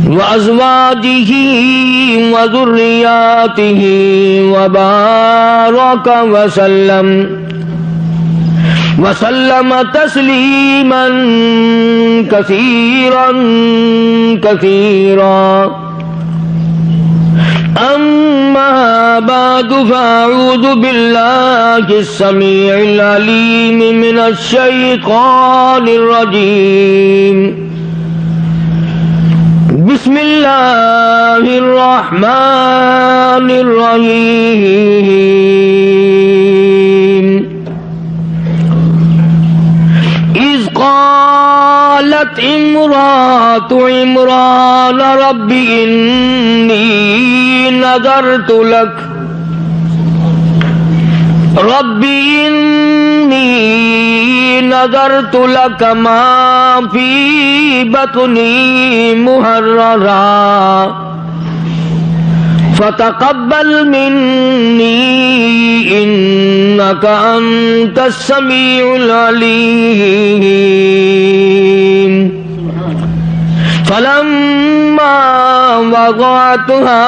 وأزواجه وذرياته وبارك وسلم تسليما كثيرا كثيرا. أما بعد فأعوذ بالله السميع العليم من الشيطان الرجيم. بسم الله الرحمن الرحيم. إذ قالت امرأة عمران رب إني نذرت لك ما في بطني محررا فتقبل مني إنك أنت السميع العليم. فلما وضعتها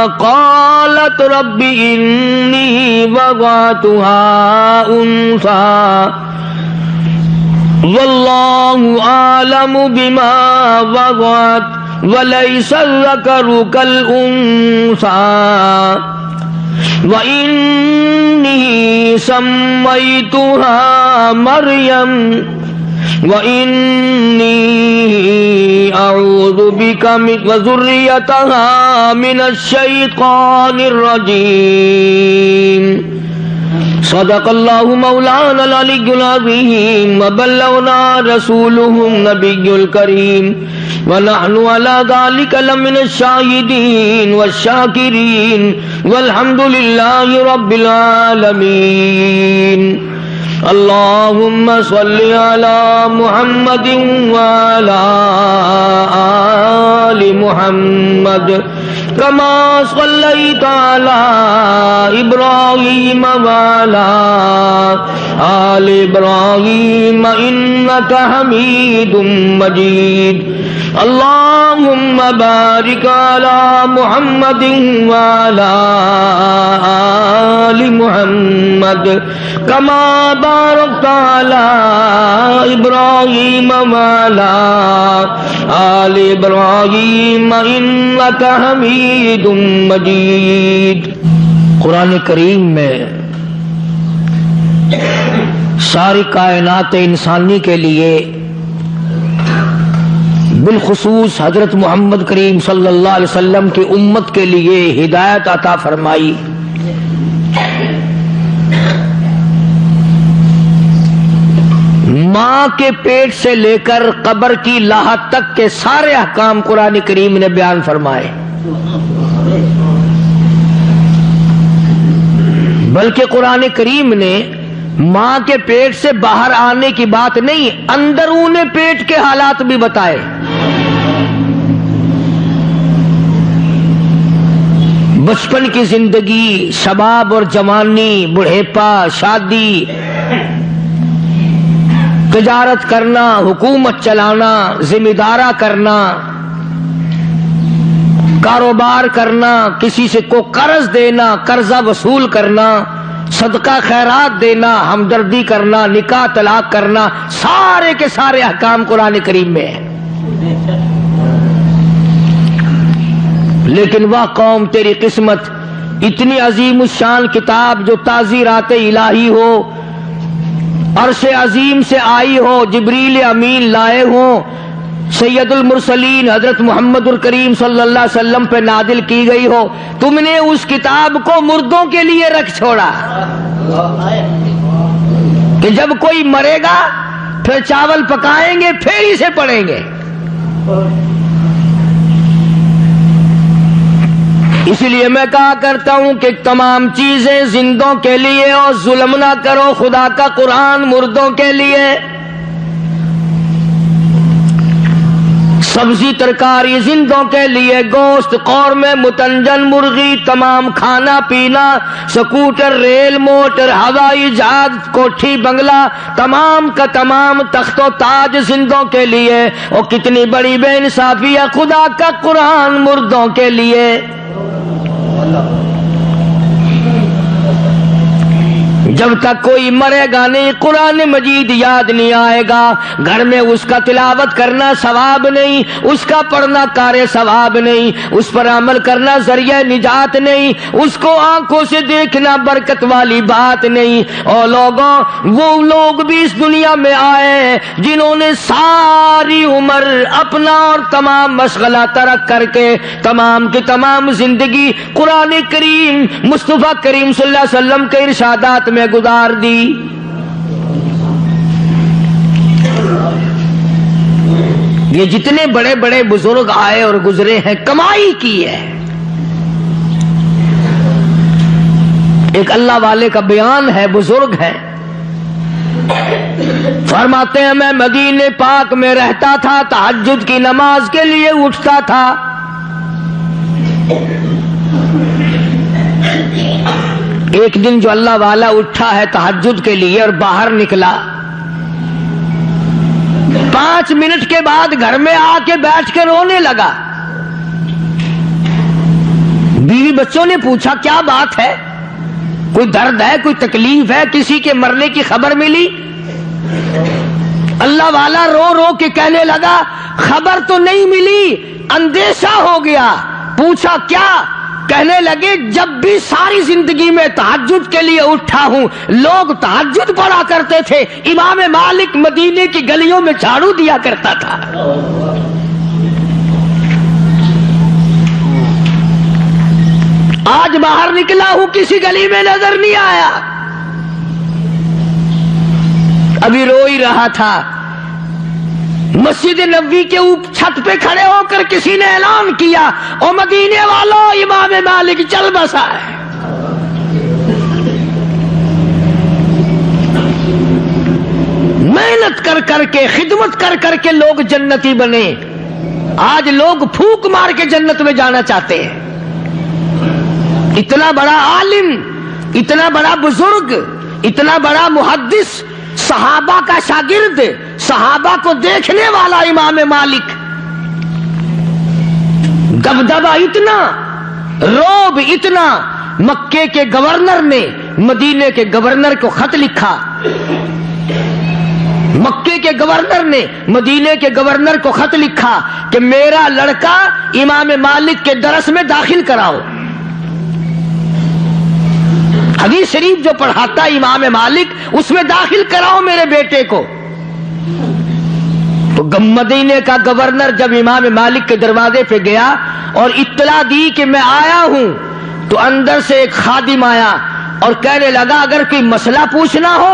قالت رب إني وضعتها أنثى والله أعلم بما وضعت وليس الذكر كالأنثى وإني سميتها مريم وإني أعوذ بك وذريتها من الشيطان الرجيم. صدق الله مولانا العلي العظيم وبلغنا رسوله النبي الكريم ونحن على ذلك لمن الشاهدين والشاكرين والحمد لله رب العالمين. اللهم صل على محمد وعلى آل محمد كما صليت على إبراهيم وعلى آل إبراهيم إنك حميد مجيد. اللهم بارك على محمد وعلى آل محمد كما باركت على إبراهيم وعلى آل إبراهيم إنك حميد مجيد. قرآن کریم میں ساری کائنات انسانی کے لیے بالخصوص حضرت محمد کریم صلی اللہ علیہ وسلم کی امت کے لیے ہدایت عطا فرمائی. ماں کے پیٹ سے لے کر قبر کی لاحت تک کے سارے احکام قرآن کریم نے بیان فرمائے. بلکہ قرآن کریم نے ماں کے پیٹ سے باہر آنے کی بات نہیں، اندرون پیٹ کے حالات بھی بتائے. بچپن کی زندگی، شباب اور جوانی، بڑھیپا، شادی، تجارت کرنا، حکومت چلانا، ذمہ دارا کرنا، کاروبار کرنا، کسی سے کو قرض دینا، قرضہ وصول کرنا، صدقہ خیرات دینا، ہمدردی کرنا، نکاح طلاق کرنا، سارے کے سارے احکام قرآن کریم میں ہیں. لیکن وہ قوم تیری قسمت، اتنی عظیم الشان کتاب جو تعزیرات الہی ہو، عرش عظیم سے آئی ہو، جبریل امین لائے ہوں، سید المرسلین حضرت محمد الکریم صلی اللہ علیہ وسلم پہ نازل کی گئی ہو، تم نے اس کتاب کو مردوں کے لیے رکھ چھوڑا کہ جب کوئی مرے گا پھر چاول پکائیں گے پھر اسے پڑھیں گے. اس لیے میں کہا کرتا ہوں کہ تمام چیزیں زندوں کے لیے اور ظلم نہ کرو، خدا کا قرآن مردوں کے لیے. سبزی ترکاری زندوں کے لیے، گوشت، قورمے، متنجن، مرغی، تمام کھانا پینا، سکوٹر، ریل، موٹر، ہوائی جہاز، کوٹھی، بنگلہ، تمام کا تمام تخت و تاج زندوں کے لیے۔ اور کتنی بڑی بے انصافی ہے، خدا کا قرآن مردوں کے لیے۔ جب تک کوئی مرے گا نہیں قرآن مجید یاد نہیں آئے گا، گھر میں اس کا تلاوت کرنا ثواب نہیں، اس کا پڑھنا کار ثواب نہیں، اس پر عمل کرنا ذریعہ نجات نہیں، اس کو آنکھوں سے دیکھنا برکت والی بات نہیں۔ اور لوگوں، وہ لوگ بھی اس دنیا میں آئے جنہوں نے ساری عمر اپنا اور تمام مشغلہ ترک کر کے تمام کی تمام زندگی قرآن کریم مصطفیٰ کریم صلی اللہ علیہ وسلم کے ارشادات میں گزار دی۔ یہ جتنے بڑے بڑے بزرگ آئے اور گزرے ہیں کمائی کی ہے۔ ایک اللہ والے کا بیان ہے، بزرگ ہے، فرماتے ہیں میں مدینے پاک میں رہتا تھا، تہجد کی نماز کے لیے اٹھتا تھا، ایک دن جو اللہ والا اٹھا ہے تہجد کے لیے اور باہر نکلا، 5 منٹ کے بعد گھر میں آ کے بیٹھ کے رونے لگا۔ بیوی بچوں نے پوچھا کیا بات ہے، کوئی درد ہے، کوئی تکلیف ہے، کسی کے مرنے کی خبر ملی؟ اللہ والا رو رو کے کہنے لگا خبر تو نہیں ملی، اندیشہ ہو گیا۔ پوچھا کیا؟ کہنے لگے جب بھی ساری زندگی میں تہجد کے لیے اٹھا ہوں، لوگ تہجد پڑھا کرتے تھے، امام مالک مدینے کی گلیوں میں جھاڑو دیا کرتا تھا۔ آج باہر نکلا ہوں کسی گلی میں نظر نہیں آیا۔ ابھی رو ہی رہا تھا، مسجد نبوی کے اوپر چھت پہ کھڑے ہو کر کسی نے اعلان کیا او مدینے والوں امام مالک چل بسا ہے۔ محنت کر کر کے، خدمت کر کر کے لوگ جنتی بنے، آج لوگ پھونک مار کے جنت میں جانا چاہتے ہیں۔ اتنا بڑا عالم، اتنا بڑا بزرگ، اتنا بڑا محدث، صحابہ کا شاگرد، صحابہ کو دیکھنے والا امام مالک، دبدبہ اتنا، روب اتنا، مکے کے گورنر نے مدینے کے گورنر کو خط لکھا، مکے کے گورنر نے مدینے کے گورنر کو خط لکھا کہ میرا لڑکا امام مالک کے درس میں داخل کراؤ، حدیث شریف جو پڑھاتا امام مالک اس میں داخل کراؤ میرے بیٹے کو۔ تو مدینے کا گورنر جب امام مالک کے دروازے پہ گیا اور اطلاع دی کہ میں آیا ہوں، تو اندر سے ایک خادم آیا اور کہنے لگا اگر کوئی مسئلہ پوچھنا ہو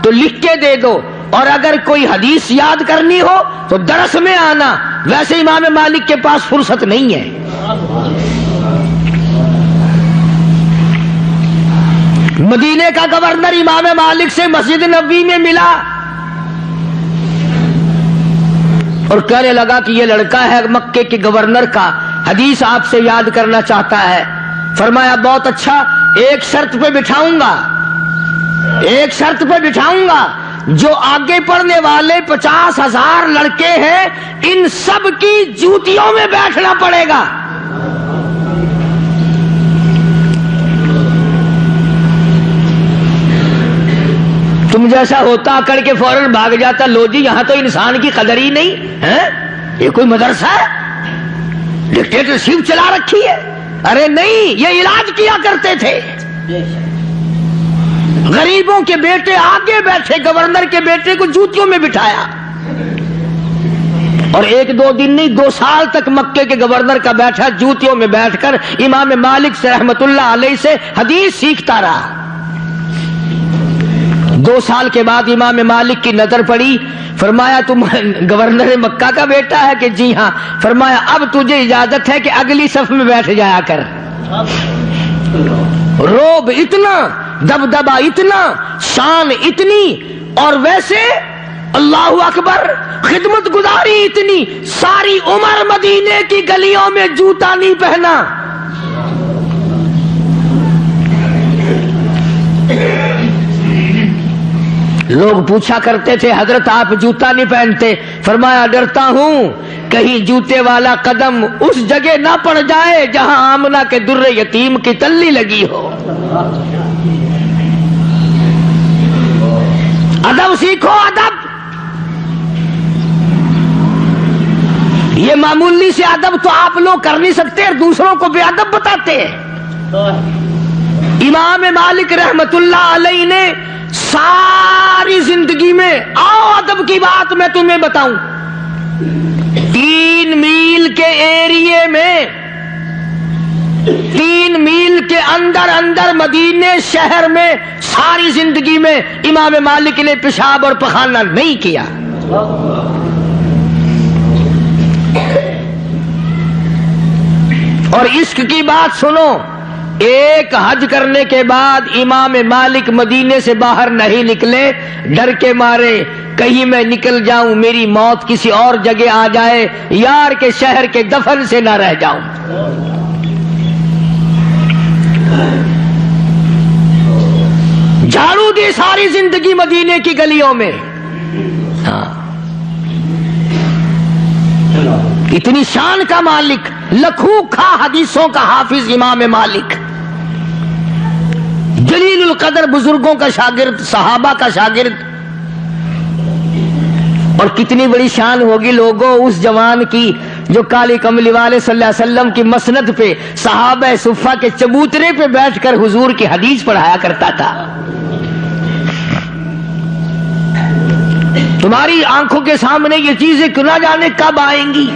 تو لکھ کے دے دو، اور اگر کوئی حدیث یاد کرنی ہو تو درس میں آنا، ویسے امام مالک کے پاس فرصت نہیں ہے۔ مدینے کا گورنر امام مالک سے مسجد نبوی میں ملا اور کہنے لگا کہ یہ لڑکا ہے مکے کے گورنر کا، حدیث آپ سے یاد کرنا چاہتا ہے۔ فرمایا بہت اچھا، ایک شرط پہ بٹھاؤں گا، ایک شرط پہ بٹھاؤں گا، جو آگے پڑھنے والے 50,000 لڑکے ہیں ان سب کی جوتیوں میں بیٹھنا پڑے گا۔ تم جیسا ہوتا اکڑ کے فوراً بھاگ جاتا، لو جی یہاں تو انسان کی قدر ہی نہیں ہے، یہ کوئی مدرسہ ہے، ڈکٹیٹرشپ چلا رکھی ہے؟ ارے نہیں، یہ علاج کیا کرتے تھے۔ غریبوں کے بیٹے آگے بیٹھے، گورنر کے بیٹے کو جوتیوں میں بٹھایا، اور 1-2 دن نہیں 2 سال تک مکے کے گورنر کا بیٹھا جوتیوں میں بیٹھ کر امام مالک سے رحمت اللہ علیہ سے حدیث سیکھتا رہا۔ 2 سال کے بعد امام مالک کی نظر پڑی، فرمایا تم گورنر مکہ کا بیٹا ہے کہ جی ہاں؟ فرمایا اب تجھے اجازت ہے کہ اگلی صف میں بیٹھ جایا کر۔ روب اتنا، دبدبہ اتنا، شان اتنی، اور ویسے اللہ اکبر، خدمت گزاری اتنی، ساری عمر مدینے کی گلیوں میں جوتا نہیں پہنا. لوگ پوچھا کرتے تھے حضرت آپ جوتا نہیں پہنتے؟ فرمایا ڈرتا ہوں کہیں جوتے والا قدم اس جگہ نہ پڑ جائے جہاں آمنہ کے در یتیم کی تلی لگی ہو. ادب سیکھو، ادب. یہ معمولی سے ادب تو آپ لوگ کر نہیں سکتے اور دوسروں کو بے ادب بتاتے ہیں. امام مالک رحمت اللہ علیہ نے ساری زندگی میں، آؤ ادب کی بات میں تمہیں بتاؤں، 3 میل کے ایریے میں، 3 میل کے اندر مدینے شہر میں ساری زندگی میں امام مالک نے پیشاب اور پخانہ نہیں کیا. اور عشق کی بات سنو، ایک حج کرنے کے بعد امام مالک مدینے سے باہر نہیں نکلے، ڈر کے مارے کہیں میں نکل جاؤں میری موت کسی اور جگہ آ جائے، یار کے شہر کے دفن سے نہ رہ جاؤں. جھاڑو دی ساری زندگی مدینے کی گلیوں میں. ہاں، اتنی شان کا مالک، لکھوں کھا حدیثوں کا حافظ امام مالک، جلیل القدر بزرگوں کا شاگرد، صحابہ کا شاگرد. اور کتنی بڑی شان ہوگی لوگوں اس جوان کی جو کالی کملی والے صلی اللہ علیہ وسلم کی مسند پہ، صحابہ صفہ کے چبوترے پہ بیٹھ کر حضور کی حدیث پڑھایا کرتا تھا. تمہاری آنکھوں کے سامنے یہ چیزیں کیوں نہ جانے کب آئیں گی.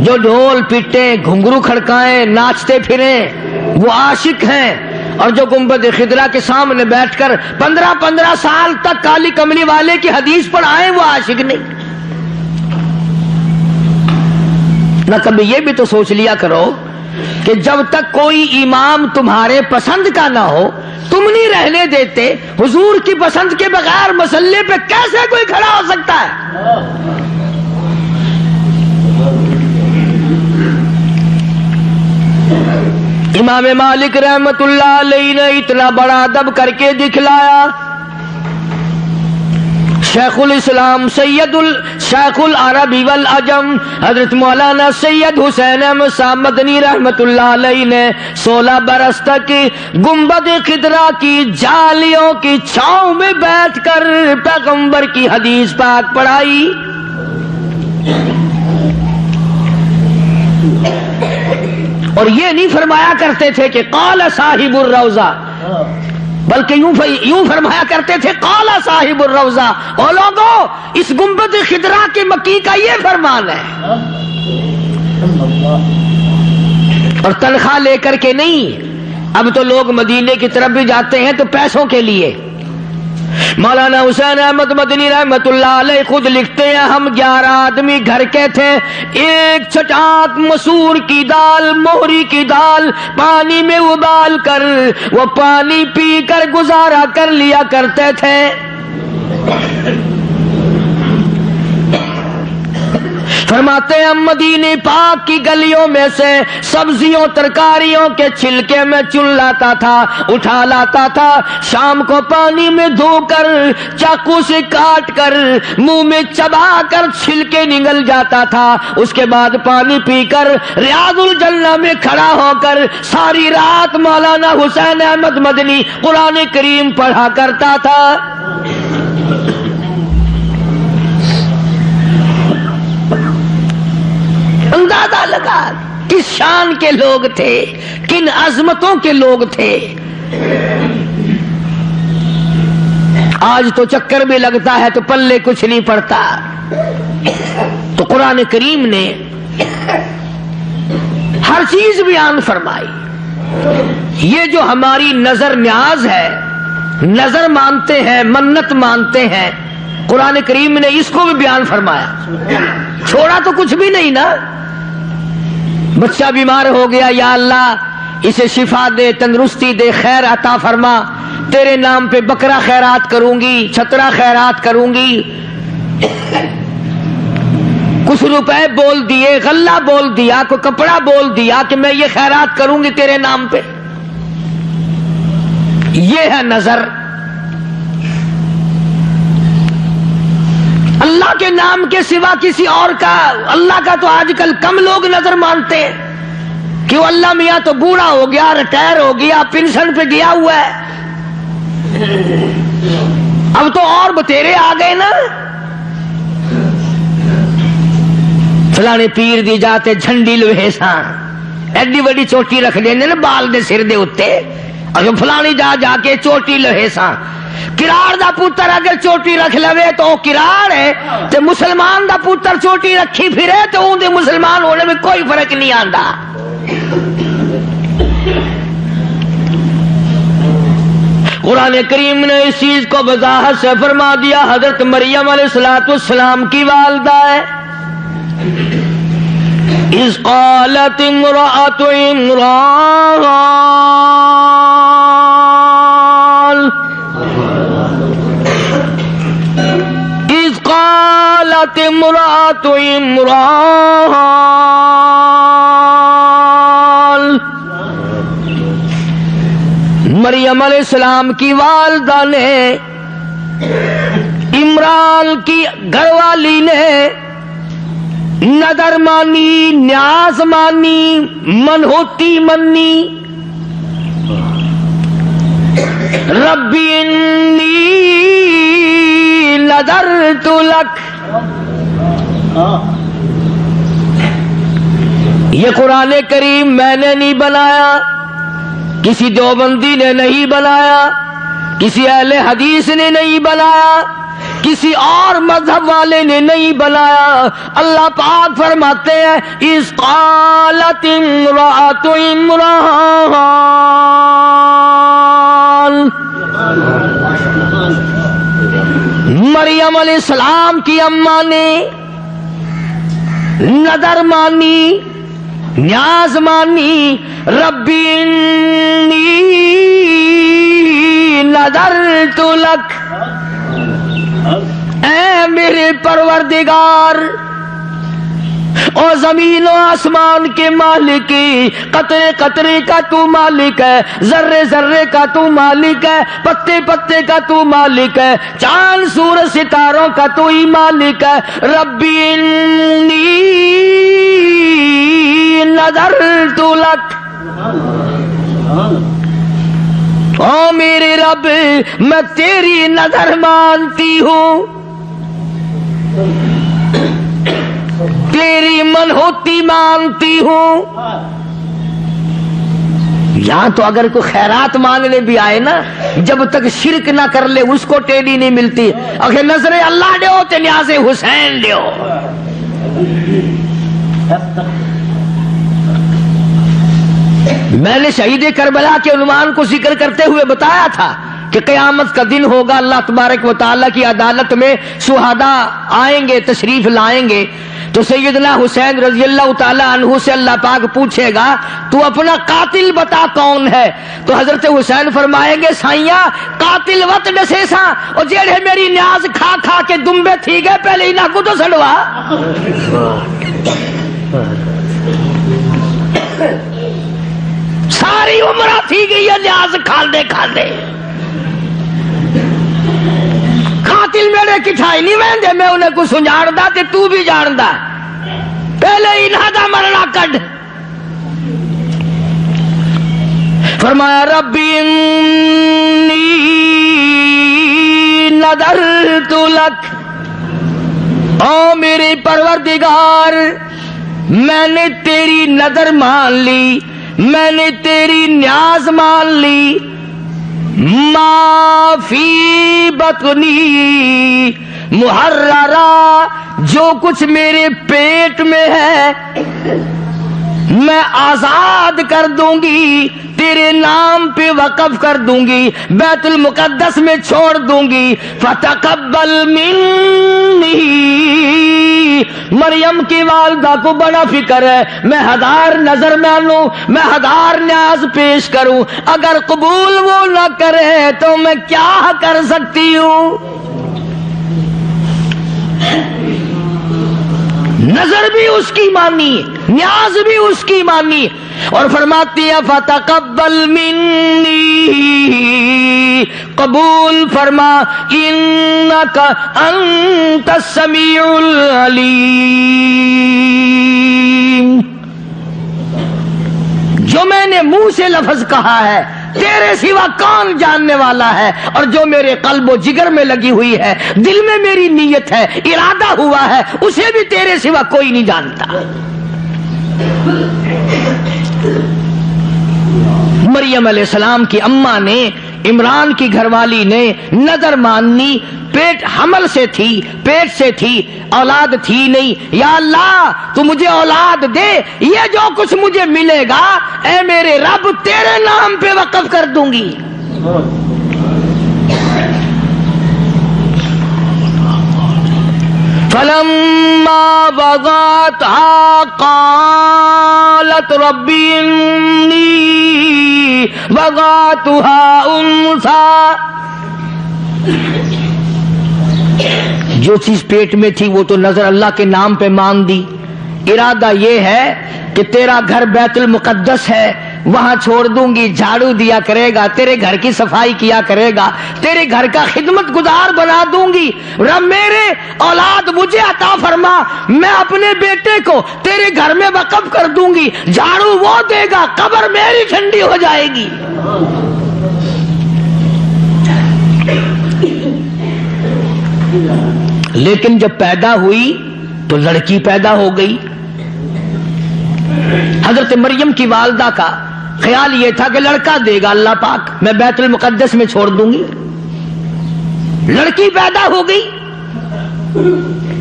جو ڈھول پیٹیں، گھنگرو کھڑکائیں، ناچتے پھریں وہ عاشق ہیں، اور جو گنبد خضرا کے سامنے بیٹھ کر 15 سال تک کالی کملی والے کی حدیث پڑھائیں وہ عاشق نہیں. نہ کبھی یہ بھی تو سوچ لیا کرو کہ جب تک کوئی امام تمہارے پسند کا نہ ہو تم نہیں رہنے دیتے، حضور کی پسند کے بغیر مسلے پہ کیسے کوئی کھڑا ہو سکتا ہے؟ امام مالک رحمت اللہ علیہ نے اتنا بڑا ادب کر کے دکھلایا. شیخ الاسلام شیخ العربی والعجم حضرت مولانا سید حسین احمد صاحب مدنی رحمت اللہ علیہ نے 16 برس تک گنبد خضرا کی جالیوں کی چھاؤں میں بیٹھ کر پیغمبر کی حدیث پاک پڑھائی. اور یہ نہیں فرمایا کرتے تھے کہ قال صاحب الروضہ، بلکہ یوں فرمایا کرتے تھے قال صاحب الروضہ. اور لوگوں اس گنبد خضرا کے مکی کا یہ فرمان ہے، اور تنخواہ لے کر کے نہیں. اب تو لوگ مدینے کی طرف بھی جاتے ہیں تو پیسوں کے لیے. مولانا حسین احمد مدنی رحمت اللہ علیہ خود لکھتے ہیں ہم 11 آدمی گھر کے تھے، ایک چٹاک مسور کی دال، موہری کی دال پانی میں ابال کر وہ پانی پی کر گزارا کر لیا کرتے تھے. فرماتے ہیں مدینے پاک کی گلیوں میں سے سبزیوں ترکاریوں کے چھلکے میں چن لاتا تھا، اٹھا لاتا تھا، شام کو پانی میں دھو کر چاقو سے کاٹ کر منہ میں چبا کر چھلکے نگل جاتا تھا. اس کے بعد پانی پی کر ریاض الجنہ میں کھڑا ہو کر ساری رات مولانا حسین احمد مدنی قرآن کریم پڑھا کرتا تھا. اندازہ لگا کس شان کے لوگ تھے، کن عظمتوں کے لوگ تھے. آج تو چکر بھی لگتا ہے تو پلے کچھ نہیں پڑتا. تو قرآن کریم نے ہر چیز بیان فرمائی. یہ جو ہماری نظر نیاز ہے، نظر مانتے ہیں، منت مانتے ہیں، قرآن کریم نے اس کو بھی بیان فرمایا. چھوڑا تو کچھ بھی نہیں نا. بچہ بیمار ہو گیا، یا اللہ اسے شفا دے، تندرستی دے، خیر عطا فرما، تیرے نام پہ بکرا خیرات کروں گی، چھترا خیرات کروں گی۔ کچھ روپے بول دیے، غلہ بول دیا، کوئی کپڑا بول دیا کہ میں یہ خیرات کروں گی تیرے نام پہ۔ یہ ہے نظر۔ اللہ کے نام کے سوا کسی اور کا، اللہ کا تو آج کل کم لوگ نظر مانتے ہیں کہ وہ اللہ میاں تو بوڑھا ہو گیا، ریٹائر ہو گیا، پینشن پہ گیا ہوا ہے۔ اب تو اور بتیرے آ گئے نا، فلانے پیر دی جاتے جھنڈی لوہے ساں، ایڈی بڑی چوٹی رکھ دینے نا بال دے سر دے اتے، اگر فلانی جا کے چوٹی لوہے ساں۔ کراڑ دا پتر اگر چوٹی رکھ لوے تو وہ کراڑ ہے، تے مسلمان دا پتر چوٹی رکھی پھرے تو ان دے مسلمان ہونے میں کوئی فرق نہیں آندا۔ قرآن کریم نے اس چیز کو وضاحت سے فرما دیا۔ حضرت مریم علیہ السلام کی والدہ ہے۔ اذ قالت امرأة عمران، اذ قالت امرأة عمران، مریم علیہ السلام کی والدہ نے، عمران کی گھر والی نے نظر مانی، نیاز مانی، منہوتی منی۔ ربی انی نذرت لک، یہ قرآن کریم میں نے نہیں بنایا، کسی دیوبندی نے نہیں بنایا، کسی اہل حدیث نے نہیں بنایا، کسی اور مذہب والے نے نہیں بنایا۔ اللہ پاک فرماتے ہیں اذ قالت امرأة عمران، مریم علیہ السلام کی اماں نے نظر مانی، نیاز مانی۔ ربی انی نذرت لک، اے میرے پروردگار، او زمین و آسمان کے مالک، قطرے قطرے کا تو مالک ہے، ذرے ذرے کا تو مالک ہے، پتے پتے کا تو مالک ہے، چاند سورج ستاروں کا تو ہی مالک ہے۔ ربی انی نذرت لک، او میرے رب میں تیری نظر مانتی ہوں، تیری منہوتی مانتی ہوں۔ یہاں تو اگر کوئی خیرات مانگنے بھی آئے نا، جب تک شرک نہ کر لے اس کو ٹیڑھی نہیں ملتی۔ اگر نظر اللہ دیو تے نیاز حسین دیو۔ میں نے شہید کربلا کے عنوان کو ذکر کرتے ہوئے بتایا تھا کہ قیامت کا دن ہوگا، اللہ تبارک و تعالیٰ کی عدالت میں شہداء آئیں گے، تشریف لائیں گے، تو سیدنا حسین رضی اللہ تعالیٰ عنہ سے اللہ پاک پوچھے گا تو اپنا قاتل بتا کون ہے؟ تو حضرت حسین فرمائیں گے سائیاں قاتل وط ڈسے سا، اور جیڑے میری نیاز کھا کھا کے دمبے تھی گئے پہلے ہی نہ کو تو سڑوا۔ ساری عمرہ تھی گئی ہے نیاز کھاندے کھاندے، قاتل میرے کٹھائی نہیں ویندے، میں انہیں کو سنجاندہ تے تو بھی جاندہ، پہلے ہی نہ دا مرنا کڈ۔ فرمایا ربی انی نذرت لک، او میرے پروردگار میں نے تیری نظر مان لی، میں نے تیری نیاز مان لی۔ ما فی بطنی محررہ، جو کچھ میرے پیٹ میں ہے میں آزاد کر دوں گی، تیرے نام پہ وقف کر دوں گی، بیت المقدس میں چھوڑ دوں گی۔ فتقبل منی مریم کی والدہ کو بڑا فکر ہے، میں 1000 نظر مانوں، میں 1000 نیاز پیش کروں، اگر قبول وہ نہ کرے تو میں کیا کر سکتی ہوں؟ نظر بھی اس کی مانی، نیاز بھی اس کی مانی، اور فرماتی ہے فتقبل منی، قبول فرما، انک انت السمیع العلیم، جو میں نے منہ سے لفظ کہا ہے تیرے سوا کون جاننے والا ہے، اور جو میرے قلب و جگر میں لگی ہوئی ہے، دل میں میری نیت ہے، ارادہ ہوا ہے، اسے بھی تیرے سوا کوئی نہیں جانتا۔ مریم علیہ السلام کی اماں نے، عمران کی گھر والی نے نظر ماننی، پیٹ حمل سے تھی، پیٹ سے تھی، اولاد تھی نہیں، یا اللہ تو مجھے اولاد دے، یہ جو کچھ مجھے ملے گا اے میرے رب تیرے نام پہ وقف کر دوں گی۔ فلما وضعتها قالت رب إني وضعتها أنثى، جو چیز پیٹ میں تھی وہ تو نظر اللہ کے نام پہ مان دی، ارادہ یہ ہے کہ تیرا گھر بیت المقدس ہے، وہاں چھوڑ دوں گی، جھاڑو دیا کرے گا، تیرے گھر کی صفائی کیا کرے گا، تیرے گھر کا خدمت گزار بنا دوں گی، رب میرے اولاد مجھے عطا فرما، میں اپنے بیٹے کو تیرے گھر میں وقف کر دوں گی، جھاڑو وہ دے گا، قبر میری ٹھنڈی ہو جائے گی۔ لیکن جب پیدا ہوئی تو لڑکی پیدا ہو گئی۔ حضرت مریم کی والدہ کا خیال یہ تھا کہ لڑکا دے گا اللہ پاک، میں بیت المقدس میں چھوڑ دوں گی، لڑکی پیدا ہو گئی۔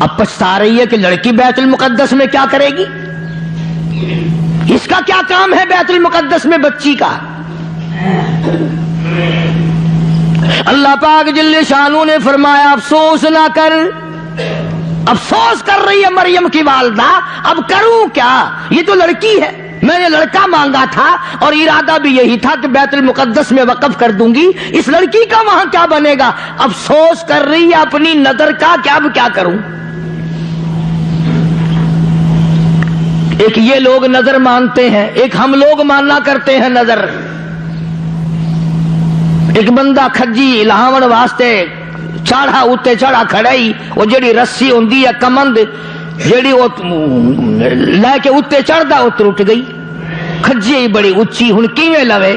اب پچھتا رہی ہے کہ لڑکی بیت المقدس میں کیا کرے گی، اس کا کیا کام ہے بیت المقدس میں بچی کا۔ اللہ پاک جل شانہ نے فرمایا افسوس نہ کر، افسوس کر رہی ہے مریم کی والدہ، اب کروں کیا، یہ تو لڑکی ہے، میں نے لڑکا مانگا تھا اور ارادہ بھی یہی تھا کہ بیت المقدس میں وقف کر دوں گی، اس لڑکی کا وہاں کیا بنے گا، افسوس کر رہی ہے اپنی نظر کا کہ اب کیا کروں۔ ایک یہ لوگ نظر مانتے ہیں، ایک ہم لوگ ماننا کرتے ہیں نظر۔ ایک بندہ کھجی لاہون واسطے چاڑھا اتنے چڑھا کھڑائی، وہ جڑی رسی ہوندی ہے کمند جڑی وہ لے کے اتنے چڑھدا وہ ٹوٹ گئی، کھجی ہی بڑی اچھی، ہن کیویں لوے،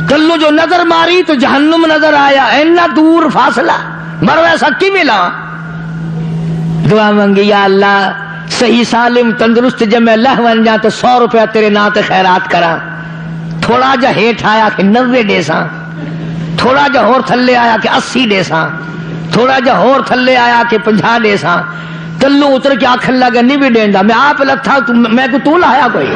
کلو جو نظر ماری تو جہنم نظر آیا، اینا دور فاصلہ، مر ویسا کیویں لاواں۔ دعا منگی یا اللہ صحیح سالم تندرست جب میں لہ ون جا تو 100 روپیہ تیرے نا تے خیرات کراں، تھوڑا جا ہیٹھ آیا کہ 90 دے ساں، تھوڑا جا ہور تھلے آیا کہ 80 دے ساں، تھوڑا جا ہور تھلے آیا کہ 50 دے ساں، کلو اتر کے آکھن لگا نہیں بھی دیندا، میں آپ لتھا میں کو تو لایا کوئی۔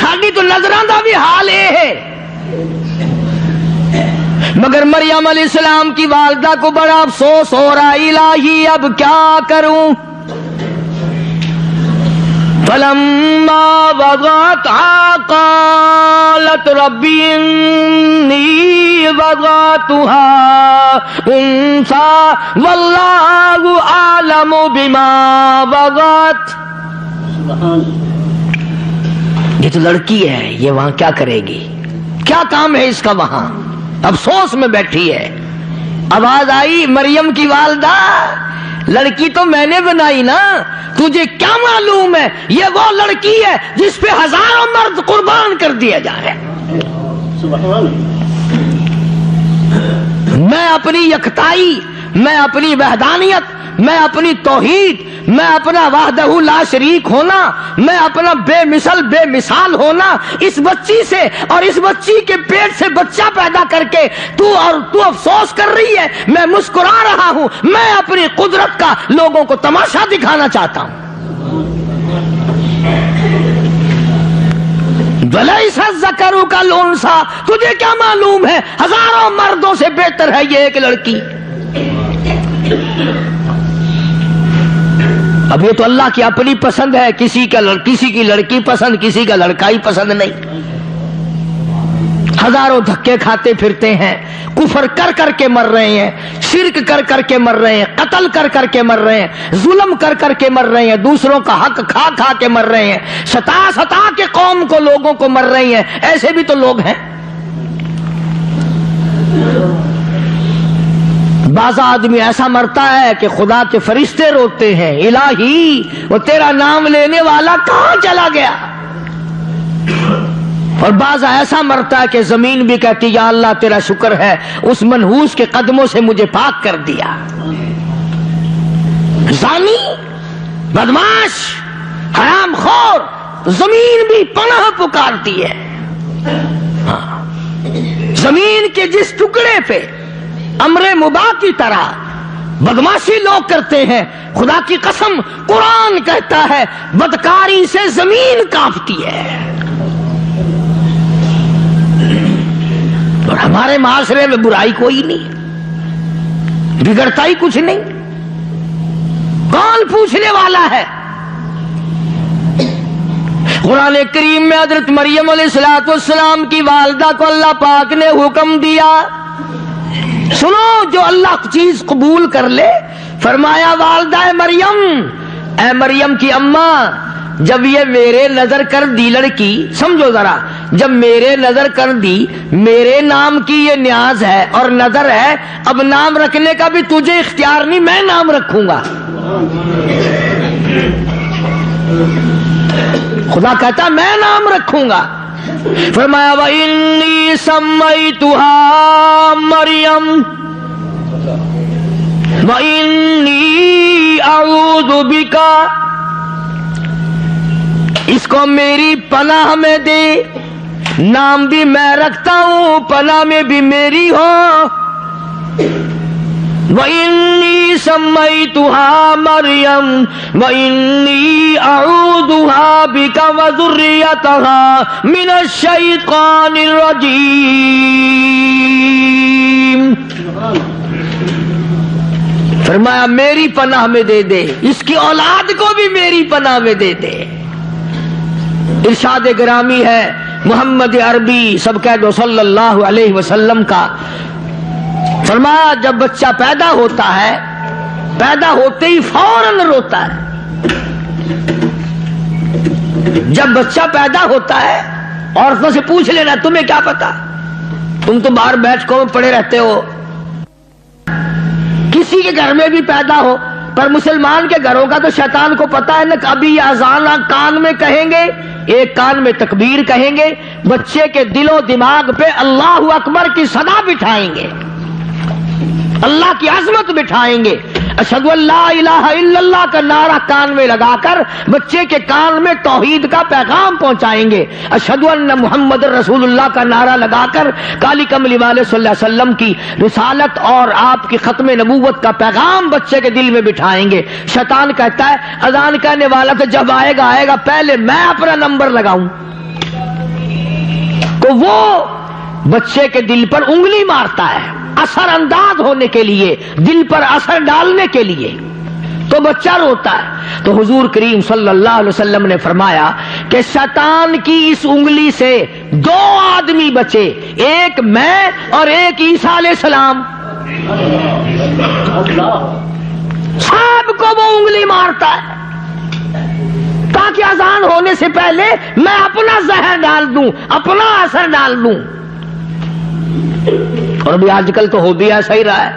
ساڈی تو نظراں دا بھی حال اے ہے۔ مگر مریم علیہ السلام کی والدہ کو بڑا افسوس ہو رہا، الہی اب کیا کروں۔ فلما وضعتها قالت رب إني وضعتها أنثى والله أعلم بما وضعت۔ یہ تو لڑکی ہے، یہ وہاں کیا کرے گی، کیا کام ہے اس کا وہاں، افسوس میں بیٹھی ہے۔ آواز آئی مریم کی والدہ، لڑکی تو میں نے بنائی نا، تجھے کیا معلوم ہے یہ وہ لڑکی ہے جس پہ ہزاروں مرد قربان کر دیا جا رہا ہے۔ میں اپنی یکتائی، میں اپنی وحدانیت، میں اپنی توحید، میں اپنا وحدہ لا شریک ہونا، میں اپنا بے مثال ہونا اس بچی سے اور اس بچی کے پیٹ سے بچہ پیدا کر کے تو افسوس کر رہی ہے، میں مسکرا رہا ہوں، میں اپنی قدرت کا لوگوں کو تماشا دکھانا چاہتا ہوں۔ وَلَيْسَ الذَّكَرُ كَالْأُنثَىٰ، تجھے کیا معلوم ہے ہزاروں مردوں سے بہتر ہے یہ ایک لڑکی۔ اب یہ تو اللہ کی اپنی پسند ہے، کسی کی لڑکی پسند، کسی کا لڑکا ہی پسند نہیں۔ ہزاروں دھکے کھاتے پھرتے ہیں، کفر کر کر کے مر رہے ہیں، شرک کر کر کے مر رہے ہیں، قتل کر کر کے مر رہے ہیں، ظلم کر کر کے مر رہے ہیں، دوسروں کا حق کھا کھا کے مر رہے ہیں، ستا کے قوم کو لوگوں کو مر رہی ہیں۔ ایسے بھی تو لوگ ہیں۔ بعض آدمی ایسا مرتا ہے کہ خدا کے فرشتے روتے ہیں، الہی وہ تیرا نام لینے والا کہاں چلا گیا؟ اور بعض ایسا مرتا ہے کہ زمین بھی کہتی یا اللہ تیرا شکر ہے اس منحوس کے قدموں سے مجھے پاک کر دیا۔ زانی، بدماش، حرام خور، زمین بھی پناہ پکارتی ہے۔ زمین کے جس ٹکڑے پہ امر مباح کی طرح بدماشی لوگ کرتے ہیں، خدا کی قسم قرآن کہتا ہے بدکاری سے زمین کانپتی ہے۔ اور ہمارے معاشرے میں برائی کوئی نہیں، بگڑتا ہی کچھ نہیں، کون پوچھنے والا ہے؟ قرآن کریم میں حضرت مریم علیہ السلام کی والدہ کو اللہ پاک نے حکم دیا، سنو جو اللہ چیز قبول کر لے، فرمایا والدہ مریم، اے مریم کی اماں، جب یہ میرے نظر کر دی لڑکی، سمجھو ذرا، جب میرے نظر کر دی، میرے نام کی یہ نیاز ہے اور نظر ہے، اب نام رکھنے کا بھی تجھے اختیار نہیں، میں نام رکھوں گا۔ خدا کہتا میں نام رکھوں گا۔ فرمایا وَإِنِّي سَمَّيْتُهَا مَرْيَمَ وَإِنِّي أَعُوذُ بِكَ، اس کو میری پناہ میں دے، نام بھی میں رکھتا ہوں، پناہ میں بھی میری ہو۔ وَإِنِّي سَمَّيْتُهَا مَرْيَمَ وَإِنِّي أَعُوذُهَا بِكَ وَذُرِّيَّتَهَا مِنَ الشَّيْطَانِ الرَّجِيمِ۔ فرمایا میری پناہ میں دے دے، اس کی اولاد کو بھی میری پناہ میں دے دے۔ ارشاد گرامی ہے محمد عربی سب کہہ دو صلی اللہ علیہ وسلم کا، فرمایا جب بچہ پیدا ہوتا ہے، پیدا ہوتے ہی فوراً روتا ہے۔ جب بچہ پیدا ہوتا ہے، عورتوں سے پوچھ لینا تمہیں کیا پتا، تم تو باہر بیٹھکوں میں پڑے رہتے ہو، کسی کے گھر میں بھی پیدا ہو، پر مسلمان کے گھروں کا تو شیطان کو پتا ہے نا، ابھی اذان کان میں کہیں گے، ایک کان میں تکبیر کہیں گے، بچے کے دل و دماغ پہ اللہ اکبر کی صدا بٹھائیں گے، اللہ کی عظمت بٹھائیں گے، اشہد ان لا الہ الا اللہ کا نعرہ کان میں لگا کر بچے کے کان میں توحید کا پیغام پہنچائیں گے، اشہد ان محمد رسول اللہ کا نعرہ لگا کر کالی کملی والے صلی اللہ علیہ وسلم کی رسالت اور آپ کی ختم نبوت کا پیغام بچے کے دل میں بٹھائیں گے۔ شیطان کہتا ہے اذان کہنے والا تو جب آئے گا پہلے میں اپنا نمبر لگاؤں، تو وہ بچے کے دل پر انگلی مارتا ہے اثر انداز ہونے کے لیے، دل پر اثر ڈالنے کے لیے، تو بچہ روتا ہے۔ تو حضور کریم صلی اللہ علیہ وسلم نے فرمایا کہ شیطان کی اس انگلی سے دو آدمی بچے، ایک میں اور ایک عیسیٰ علیہ السلام، سب کو وہ انگلی مارتا ہے تاکہ اذان ہونے سے پہلے میں اپنا زہر ڈال دوں، اپنا اثر ڈال دوں۔ اور ابھی آج کل تو ہو بھی ایسا ہی رہا ہے،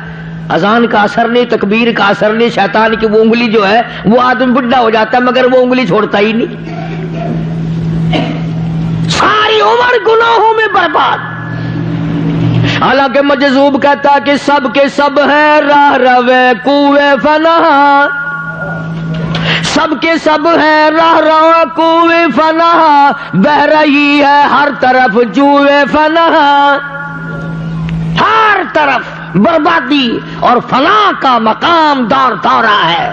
اذان کا اثر نہیں، تکبیر کا اثر نہیں، شیطان کی وہ انگلی جو ہے وہ آدمی بڈھا ہو جاتا ہے مگر وہ انگلی چھوڑتا ہی نہیں، ساری عمر گناہوں میں برباد۔ حالانکہ مجذوب کہتا کہ سب کے سب ہیں راہ روے کوے فنا، سب کے سب ہیں راہ روے کوے فنا، بہ رہی ہے ہر طرف جوے فنا، ہر طرف بربادی اور فلاح کا مقام دور دورہ ہے۔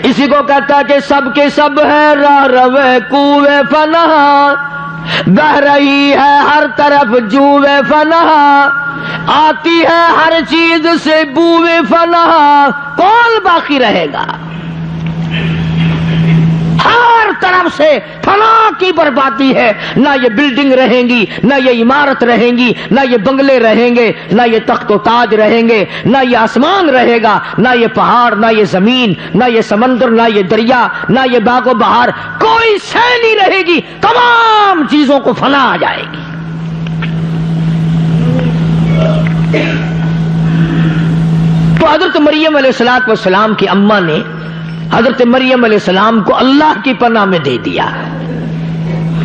اسی کو کہتا ہے کہ سب کے سب ہیں راہ روے کوے فنا، بہ رہی ہے ہر طرف جوے فنا، آتی ہے ہر چیز سے بوے فنا، کون باقی رہے گا؟ ہر طرف سے فنا کی بربادی ہے، نہ یہ بلڈنگ رہیں گی، نہ یہ عمارت رہیں گی، نہ یہ بنگلے رہیں گے، نہ یہ تخت و تاج رہیں گے، نہ یہ آسمان رہے گا، نہ یہ پہاڑ، نہ یہ زمین، نہ یہ سمندر، نہ یہ دریا، نہ یہ باغ و بہار، کوئی شے نہیں رہے گی، تمام چیزوں کو فنا آ جائے گی۔ تو حضرت مریم علیہ السلام کی اماں نے حضرت مریم علیہ السلام کو اللہ کی پناہ میں دے دیا۔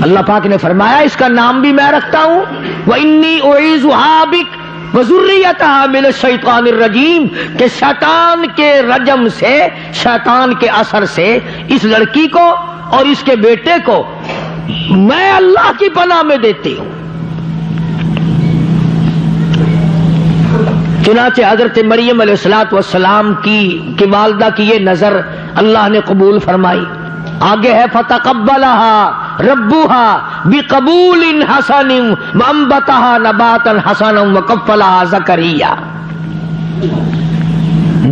اللہ پاک نے فرمایا اس کا نام بھی میں رکھتا ہوں، وَإِنِّي أُعِيذُهَا بِكَ وَذُرِّيَّتَهَا مِنَ الشَّيْطَانِ الرَّجِيمِ، کہ شیطان کے رجم سے، شیطان کے اثر سے اس لڑکی کو اور اس کے بیٹے کو میں اللہ کی پناہ میں دیتی ہوں۔ چنانچہ حضرت مریم علیہ السلام کی والدہ کی یہ نظر اللہ نے قبول فرمائی۔ آگے ہے فَتَقَبَّلَهَا رَبُّهَا بِقَبُولٍ حَسَنٍ وَأَنبَتَهَا نَبَاتًا حَسَنًا وَكَفَّلَهَا زَكَرِيَّا۔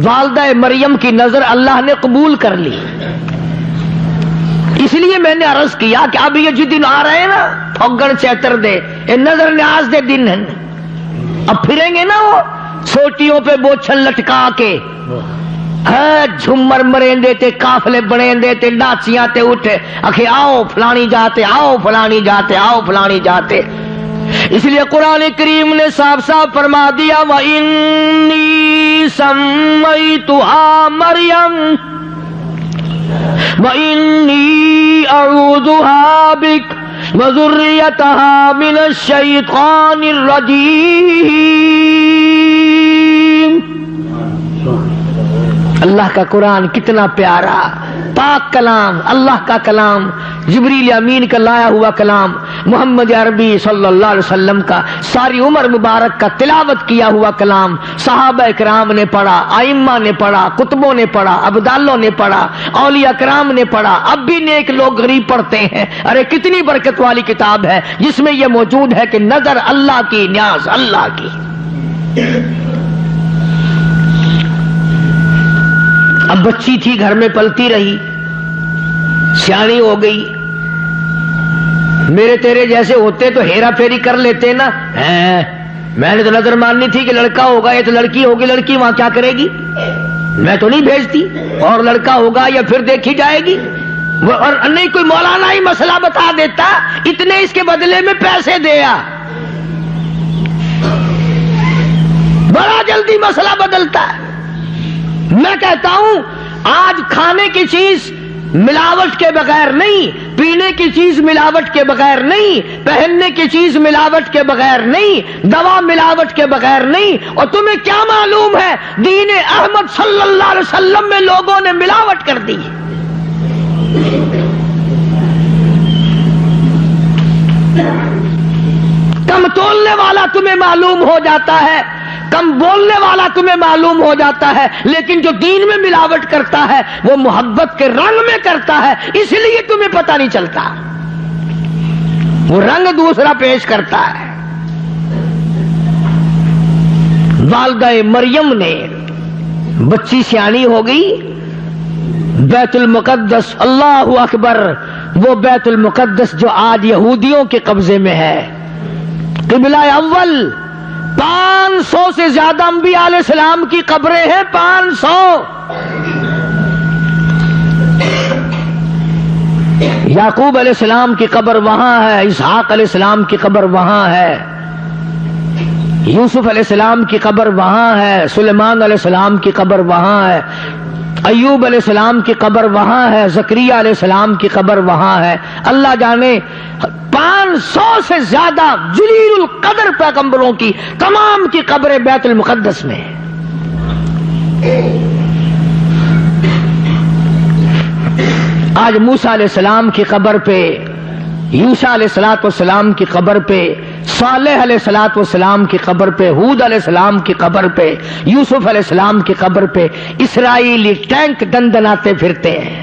والدہ مریم کی نظر اللہ نے قبول کر لی۔ اس لیے میں نے عرض کیا کہ اب یہ جو دن آ رہے ہیں نا، پھگڑ چیتر دے، یہ نظر نیاز دے دن ہیں، اب پھریں گے نا وہ سوٹیوں پہ بوچھل لٹکا کے، جھمر مریں دیتے، کافلے بنے دیتے، ناچیاں تے اٹھے، اکھے آؤ فلانی جاتے، آؤ فلانی جاتے، آؤ فلانی جاتے۔ اس لیے قرآن کریم نے صاف صاف فرما دیا وَإِنِّي سَمَّيْتُهَا مَرْيَمَ وَإِنِّي أَعُوذُهَا بِكَ وَذُرِّيَّتَهَا مِنَ الشَّيْطَانِ الرَّجِيمِ۔ اللہ کا قرآن کتنا پیارا پاک کلام، اللہ کا کلام، جبریل امین کا لایا ہوا کلام، محمد عربی صلی اللہ علیہ وسلم کا ساری عمر مبارک کا تلاوت کیا ہوا کلام، صحابہ کرام نے پڑھا، ائمہ نے پڑھا، کتبوں نے پڑھا، ابدالوں نے پڑھا، اولیاء کرام نے پڑھا، اب بھی نیک لوگ غریب پڑھتے ہیں۔ ارے کتنی برکت والی کتاب ہے جس میں یہ موجود ہے کہ نظر اللہ کی، نیاز اللہ کی۔ اب بچی تھی، گھر میں پلتی رہی، سیانی ہو گئی، میرے تیرے جیسے ہوتے تو ہیرا پھیری کر لیتے نا، میں نے تو نظر ماننی تھی کہ لڑکا ہوگا، یہ تو لڑکی ہوگی، لڑکی وہاں کیا کرے گی، میں تو نہیں بھیجتی، اور لڑکا ہوگا یا پھر دیکھی جائے گی، اور نہیں کوئی مولانا ہی مسئلہ بتا دیتا، اتنے اس کے بدلے میں پیسے دیا، بڑا جلدی مسئلہ بدلتا ہے۔ میں کہتا ہوں آج کھانے کی چیز ملاوٹ کے بغیر نہیں، پینے کی چیز ملاوٹ کے بغیر نہیں، پہننے کی چیز ملاوٹ کے بغیر نہیں، دوا ملاوٹ کے بغیر نہیں، اور تمہیں کیا معلوم ہے دین احمد صلی اللہ علیہ وسلم میں لوگوں نے ملاوٹ کر دی۔ کم تولنے والا تمہیں معلوم ہو جاتا ہے، کم بولنے والا تمہیں معلوم ہو جاتا ہے، لیکن جو دین میں ملاوٹ کرتا ہے وہ محبت کے رنگ میں کرتا ہے، اس لیے تمہیں پتہ نہیں چلتا، وہ رنگ دوسرا پیش کرتا ہے۔ والدہ مریم نے بچی سیانی ہو گئی، بیت المقدس، اللہ اکبر، وہ بیت المقدس جو آج یہودیوں کے قبضے میں ہے، قبلہ اول، 500 سے زیادہ انبیاء علیہ السلام کی قبریں ہیں، 500۔ یعقوب علیہ السلام کی قبر وہاں ہے، اسحاق علیہ السلام کی قبر وہاں ہے، یوسف علیہ السلام کی قبر وہاں ہے، سلیمان علیہ السلام کی قبر وہاں ہے، ایوب علیہ السلام کی قبر وہاں ہے، زکریہ علیہ السلام کی قبر وہاں ہے۔ اللہ جانے 500 سے زیادہ جلیل القدر پیغمبروں کی تمام کی قبریں بیت المقدس میں ہیں۔ آج موسیٰ علیہ السلام کی قبر پہ، یوشع علیہ السلام کی قبر پہ، صالح علیہ السلام کی قبر پہ، ہود علیہ السلام کی قبر پہ، یوسف علیہ السلام کی قبر پہ اسرائیلی ٹینک دندناتے پھرتے ہیں۔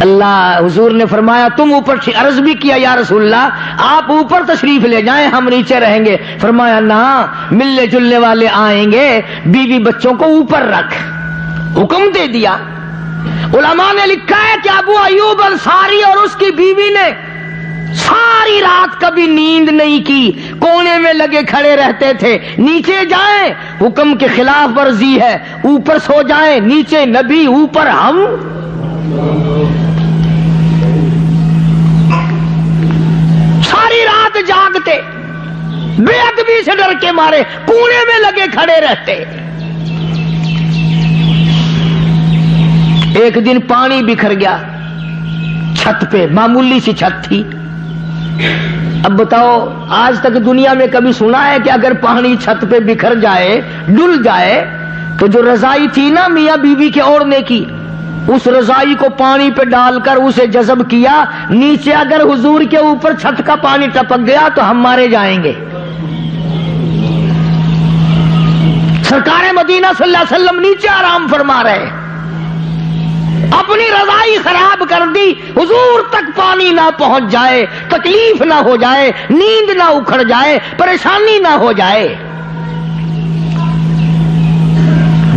اللہ حضور نے فرمایا تم اوپر، عرض بھی کیا یا رسول اللہ آپ اوپر تشریف لے جائیں ہم نیچے رہیں گے. فرمایا نہ، ملنے جلنے والے آئیں گے، بیوی بچوں کو اوپر رکھ، حکم دے دیا. علماء نے لکھا ہے کہ ابو ایوب انصاری اور اس کی بیوی نے ساری رات کبھی نیند نہیں کی، کونے میں لگے کھڑے رہتے تھے. نیچے جائیں حکم کے خلاف ورزی ہے، اوپر سو جائیں، نیچے نبی اوپر ہم. ساری رات جاگتے، بے ادبی سے ڈر کے مارے کونے میں لگے کھڑے رہتے. ایک دن پانی بکھر گیا چھت پہ، معمولی سی چھت تھی. اب بتاؤ آج تک دنیا میں کبھی سنا ہے کہ اگر پانی چھت پہ بکھر جائے، ڈل جائے، تو جو رضائی تھی نا میاں بیوی کے اوڑھنے کی، اس رضائی کو پانی پہ ڈال کر اسے جذب کیا، نیچے اگر حضور کے اوپر چھت کا پانی ٹپک گیا تو ہم مارے جائیں گے. سرکار مدینہ صلی اللہ علیہ وسلم نیچے آرام فرما رہے، اپنی رضائی خراب کر دی، حضور تک پانی نہ پہنچ جائے، تکلیف نہ ہو جائے، نیند نہ اکھڑ جائے، پریشانی نہ ہو جائے.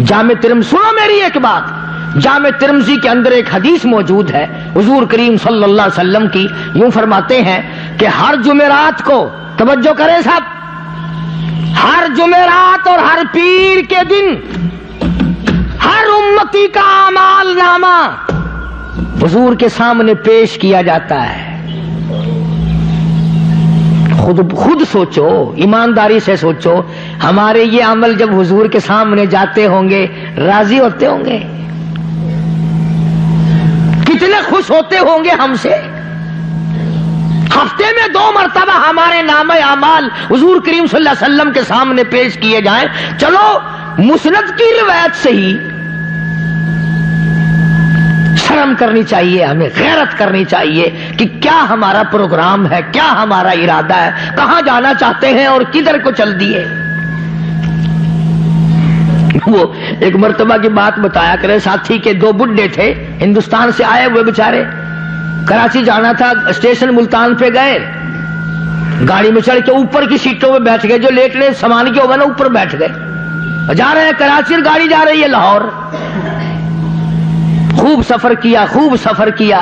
جامع ترمذی، سنو میری ایک بات، جامع ترمذی کے اندر ایک حدیث موجود ہے حضور کریم صلی اللہ علیہ وسلم کی. یوں فرماتے ہیں کہ ہر جمعرات کو، توجہ کریں سب، ہر جمعرات اور ہر پیر کے دن ہر امتی کا اعمال نامہ حضور کے سامنے پیش کیا جاتا ہے. خود سوچو، ایمانداری سے سوچو، ہمارے یہ عمل جب حضور کے سامنے جاتے ہوں گے راضی ہوتے ہوں گے؟ کتنے خوش ہوتے ہوں گے ہم سے؟ ہفتے میں 2 مرتبہ ہمارے نامہ اعمال حضور کریم صلی اللہ علیہ وسلم کے سامنے پیش کیے جائیں. چلو مسند کی روایت سے ہی شرم کرنی چاہیے، ہمیں غیرت کرنی چاہیے کہ کیا ہمارا پروگرام ہے، کیا ہمارا ارادہ ہے، کہاں جانا چاہتے ہیں اور کدھر کو چل دیے. وہ ایک مرتبہ کی بات بتایا کرے، ساتھی کے 2 بڈھے تھے، ہندوستان سے آئے ہوئے بیچارے، کراچی جانا تھا، اسٹیشن ملتان پہ گئے، گاڑی میں چڑھ کے اوپر کی سیٹوں میں بیٹھ گئے، جو لیٹنے سامان کے ہوگا نا اوپر بیٹھ گئے. جا رہے ہیں کراچی، گاڑی جا رہی ہے لاہور. خوب سفر کیا، خوب سفر کیا.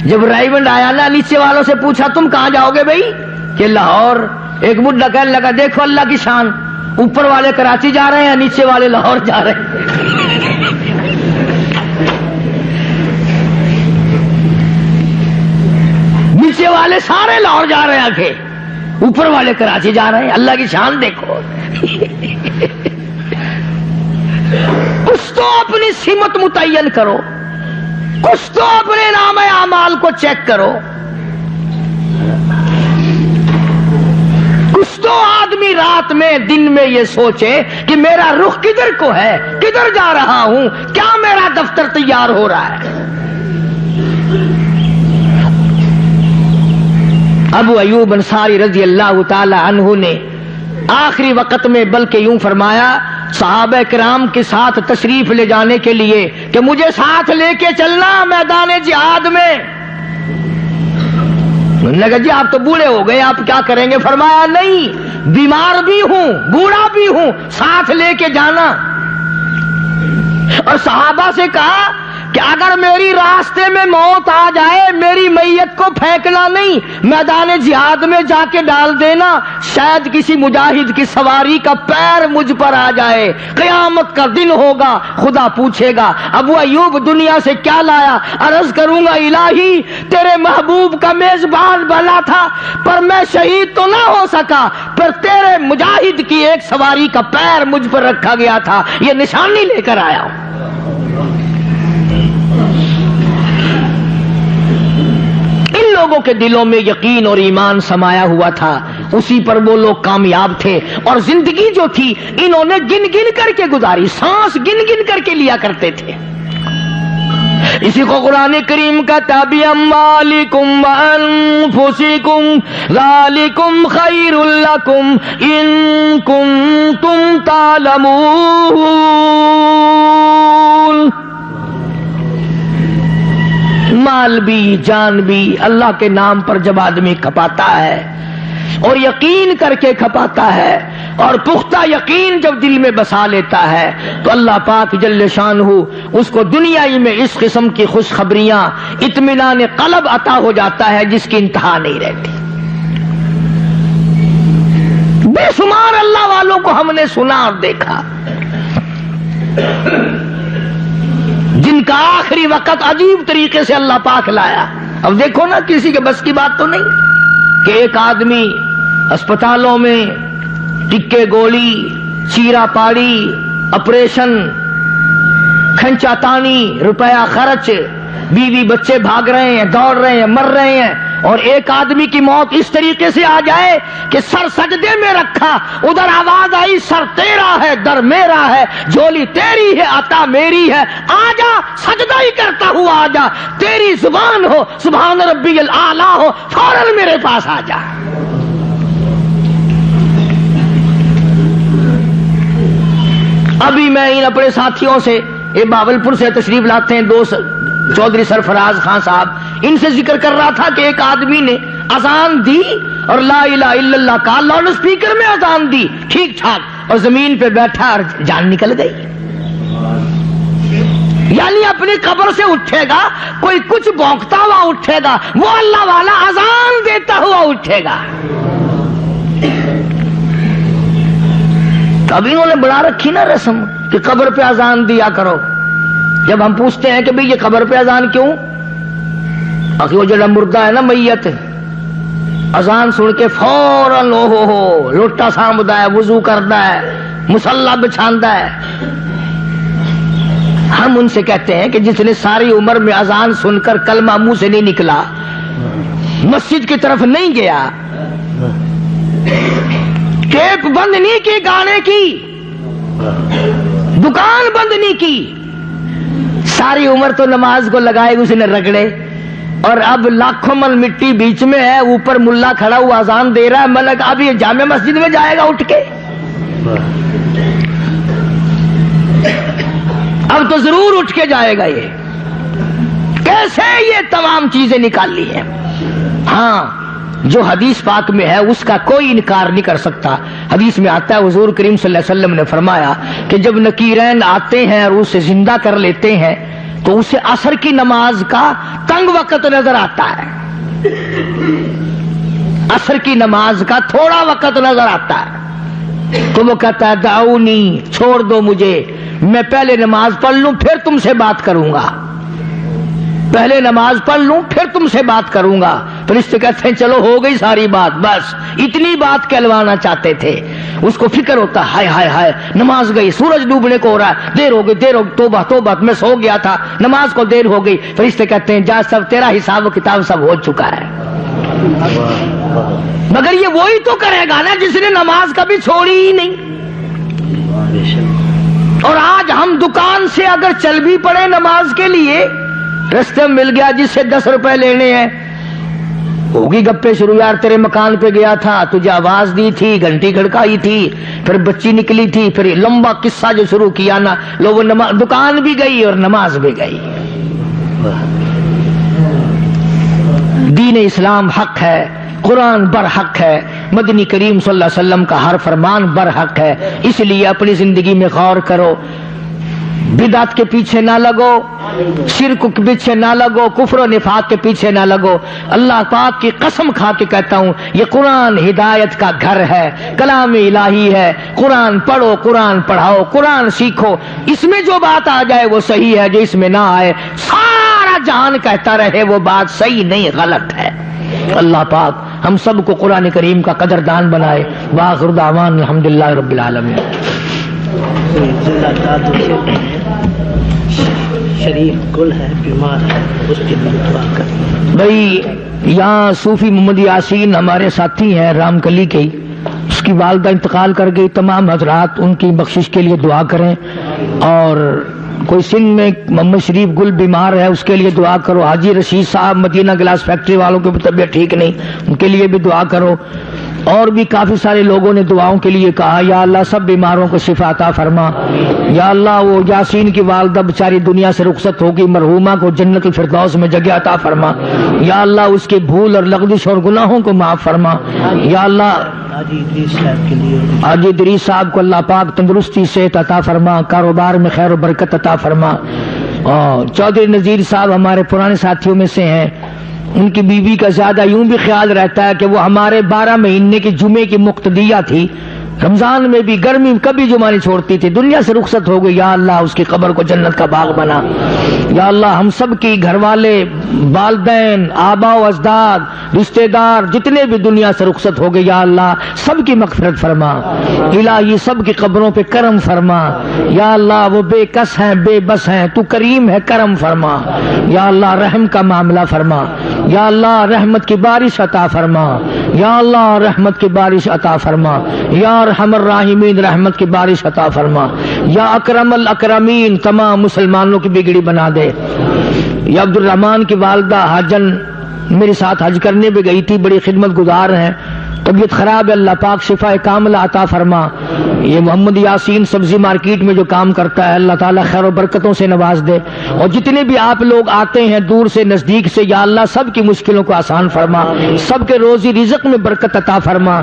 جب رائیونڈ آیا نا، نیچے والوں سے پوچھا تم کہاں جاؤ گے بھائی؟ کہ لاہور. ایک بڈھا کہنے لگا دیکھو اللہ کی شان، اوپر والے کراچی جا رہے ہیں، نیچے والے لاہور جا رہے ہیں. نیچے والے سارے لاہور جا رہے ہیں کہ اوپر والے کراچی جا رہے ہیں. اللہ کی شان دیکھو. کچھ تو اپنی سمت متعین کرو، کچھ تو اپنے نام اعمال کو چیک کرو. کچھ تو آدمی رات میں دن میں یہ سوچے کہ میرا رخ کدھر کو ہے، کدھر جا رہا ہوں، کیا میرا دفتر تیار ہو رہا ہے. ابو ایوب انصاری رضی اللہ تعالی عنہ نے آخری وقت میں بلکہ یوں فرمایا صحابہ کرام کے ساتھ تشریف لے جانے کے لیے کہ مجھے ساتھ لے کے چلنا میدان جہاد میں. انہوں نے کہا جی آپ تو بوڑھے ہو گئے، آپ کیا کریں گے؟ فرمایا نہیں، بیمار بھی ہوں، بوڑھا بھی ہوں، ساتھ لے کے جانا. اور صحابہ سے کہا کہ اگر میری راستے میں موت آ جائے، میری میت کو پھینکنا نہیں، میدان جہاد میں جا کے ڈال دینا، شاید کسی مجاہد کی سواری کا پیر مجھ پر آ جائے، قیامت کا دن ہوگا، خدا پوچھے گا ابو ایوب دنیا سے کیا لایا؟ عرض کروں گا الہی تیرے محبوب کا میزبان بنا تھا، پر میں شہید تو نہ ہو سکا، پر تیرے مجاہد کی ایک سواری کا پیر مجھ پر رکھا گیا تھا، یہ نشانی لے کر آیا ہوں. لوگوں کے دلوں میں یقین اور ایمان سمایا ہوا تھا، اسی پر وہ لوگ کامیاب تھے. اور زندگی جو تھی انہوں نے گن گن کر کے گزاری، سانس گن گن کر کے لیا کرتے تھے. اسی کو قرآن کریم کا تابع اموالکم وانفسکم ذالکم خیر لکم ان کنتم تعلمون. مال بھی جان بھی اللہ کے نام پر جب آدمی کھپاتا ہے اور یقین کر کے کھپاتا ہے اور پختہ یقین جب دل میں بسا لیتا ہے تو اللہ پاک جل شانہ اس کو دنیا ہی میں اس قسم کی خوشخبریاں اطمینان قلب عطا ہو جاتا ہے جس کی انتہا نہیں رہتی. بے شمار اللہ والوں کو ہم نے سنا اور دیکھا جن کا آخری وقت عجیب طریقے سے اللہ پاک لایا. اب دیکھو نا, کسی کے بس کی بات تو نہیں کہ ایک آدمی اسپتالوں میں ٹکے گولی, چیرا پاڑی, آپریشن, کھنچا تانی, روپیہ خرچ, بیوی بچے بھاگ رہے ہیں, دوڑ رہے ہیں, مر رہے ہیں, اور ایک آدمی کی موت اس طریقے سے آ جائے کہ سر سجدے میں رکھا, ادھر آواز آئی سر تیرا ہے در میرا ہے, جھولی تیری ہے عطا میری ہے, آ جا سجدہ ہی کرتا ہوا آ جا, تیری زبان ہو سبحان ربی الاعلیٰ ہو, فوراً میرے پاس آ جا. ابھی میں ان اپنے ساتھیوں سے یہ باولپور سے تشریف لاتے ہیں دوست چودھری سرفراز خان صاحب, ان سے ذکر کر رہا تھا کہ ایک آدمی نے اذان دی اور لا الہ الا اللہ کا لاؤڈ اسپیکر میں اذان دی ٹھیک ٹھاک, اور زمین پہ بیٹھا اور جان نکل گئی. یعنی اپنی قبر سے اٹھے گا, کوئی کچھ بھونکتا ہوا اٹھے گا, وہ اللہ والا اذان دیتا ہوا اٹھے گا. اب انہوں نے بڑھا رکھی نا رسم کہ قبر پہ اذان دیا کرو. جب ہم پوچھتے ہیں کہ بھئی یہ قبر پہ اذان کیوں, وہ جو مردہ ہے نا میت, اذان سن کے فوراً ہو لوٹا سامدا ہے, وضو کرتا ہے, مصلی بچھاندا ہے. ہم ان سے کہتے ہیں کہ جس نے ساری عمر میں اذان سن کر کلمہ منہ سے نہیں نکلا, مسجد کی طرف نہیں گیا, ٹیپ بند نہیں کی گانے کی, دکان بند نہیں کی, ساری عمر تو نماز کو لگائے اس نے رگڑے, اور اب لاکھوں من مٹی بیچ میں ہے, اوپر ملا کھڑا ہوا اذان دے رہا ہے, ملک اب یہ جامع مسجد میں جائے گا اٹھ کے, اب تو ضرور اٹھ کے جائے گا. یہ کیسے یہ تمام چیزیں نکال لی ہیں. ہاں جو حدیث پاک میں ہے اس کا کوئی انکار نہیں کر سکتا. حدیث میں آتا ہے حضور کریم صلی اللہ علیہ وسلم نے فرمایا کہ جب نکیرین آتے ہیں اور اسے زندہ کر لیتے ہیں تو اسے عصر کی نماز کا تنگ وقت نظر آتا ہے, عصر کی نماز کا تھوڑا وقت نظر آتا ہے, تو وہ کہتا ہے دعونی, چھوڑ دو مجھے, میں پہلے نماز پڑھ لوں پھر تم سے بات کروں گا, پہلے نماز پڑھ لوں پھر تم سے بات کروں گا. فرشتے کہتے ہیں چلو ہو گئی ساری بات, بس اتنی بات کہلوانا چاہتے تھے. اس کو فکر ہوتا ہائے ہائے ہائے نماز گئی, سورج ڈوبنے کو ہو رہا ہے, دیر ہو گئی دیر ہو گئی, توبہ توبہ میں سو گیا تھا, نماز کو دیر ہو گئی. فرشتے کہتے ہیں جا سب تیرا حساب و کتاب سب ہو چکا ہے. مگر یہ وہی تو کرے گا نا جس نے نماز کبھی چھوڑی ہی نہیں. اور آج ہم دکان سے اگر چل بھی پڑے نماز کے لیے, رستے میں مل گیا جس سے 10 روپے لینے ہیں, ہوگی گپے شروع, یار تیرے مکان پہ گیا تھا, تجھے آواز دی تھی, گھنٹی کھڑکائی تھی, پھر بچی نکلی تھی, پھر لمبا قصہ جو شروع کیا نا, لوگوں دکان بھی گئی اور نماز بھی گئی. دین اسلام حق ہے, قرآن برحق ہے, مدنی کریم صلی اللہ علیہ وسلم کا ہر فرمان برحق ہے. اس لیے اپنی زندگی میں غور کرو, بدعت کے پیچھے نہ لگو, شرک کے پیچھے نہ لگو, کفر و نفاق کے پیچھے نہ لگو. اللہ پاک کی قسم کھا کے کہتا ہوں یہ قرآن ہدایت کا گھر ہے, کلام الہی ہے. قرآن پڑھو, قرآن پڑھاؤ, قرآن سیکھو. اس میں جو بات آ جائے وہ صحیح ہے, جو اس میں نہ آئے سارا جہان کہتا رہے وہ بات صحیح نہیں غلط ہے. اللہ پاک ہم سب کو قرآن کریم کا قدردان بنائے. وآخر دعوانا الحمدللہ رب العالمین. شریف گل ہے, بیمار ہے, اس کے لیے دعا کریں. بھائی یہاں صوفی محمد یاسین ہمارے ساتھی ہیں رام کلی کے, اس کی والدہ انتقال کر گئی. تمام حضرات ان کی بخشش کے لیے دعا کریں. اور کوئی سندھ میں محمد شریف گل بیمار ہے, اس کے لیے دعا کرو. حاجی رشید صاحب مدینہ گلاس فیکٹری والوں کی طبیعت ٹھیک نہیں, ان کے لیے بھی دعا کرو. اور بھی کافی سارے لوگوں نے دعاؤں کے لیے کہا، یا اللہ سب بیماروں کو شفا عطا فرما۔ یا اللہ وہ یاسین کی والدہ بیچاری دنیا سے رخصت ہوگی، مرحومہ کو جنت الفردوس میں جگہ عطا فرما۔ یا اللہ اس کے بھول اور لغزش اور گناہوں کو معاف فرما۔ یا اللہ حاجی ادریس صاحب کے لیے حاجی ادریس صاحب کو اللہ پاک تندرستی صحت عطا فرما، کاروبار میں خیر و برکت عطا فرما۔ اور چودھری نذیر صاحب ہمارے پرانے ساتھیوں میں سے ہیں، ان کی بیوی کا زیادہ یوں بھی خیال رہتا ہے کہ وہ ہمارے 12 مہینے کے جمعے کی مقتدیہ تھی، رمضان میں بھی گرمی کبھی جمعہ نہیں چھوڑتی تھی، دنیا سے رخصت ہو گئی۔ یا اللہ اس کی قبر کو جنت کا باغ بنا۔ یا اللہ ہم سب کی گھر والے، والدین، آبا و اجداد، رشتہ دار جتنے بھی دنیا سے رخصت ہو گئے، یا اللہ سب کی مغفرت فرما۔ الہی سب کی قبروں پہ کرم فرما۔ یا اللہ وہ بے کس ہیں، بے بس ہیں، تو کریم ہے، کرم فرما۔ یا اللہ رحم کا معاملہ فرما۔ یا اللہ رحمت کی بارش عطا فرما۔ یا اللہ رحمت کی بارش عطا فرما۔ یا ارحم الراحمین رحمت کی بارش عطا فرما۔ یا اکرم الاکرمین تمام مسلمانوں کی بگڑی بنا دے۔ یا عبد الرحمان کی والدہ حاجن میرے ساتھ حج کرنے بھی گئی تھی، بڑی خدمت گزار ہیں، طبیعت خراب ہے، اللہ پاک شفا کاملہ عطا فرما۔ یہ محمد یاسین سبزی مارکیٹ میں جو کام کرتا ہے، اللہ تعالیٰ خیر و برکتوں سے نواز دے۔ اور جتنے بھی آپ لوگ آتے ہیں دور سے نزدیک سے، یا اللہ سب کی مشکلوں کو آسان فرما، سب کے روزی رزق میں برکت عطا فرما۔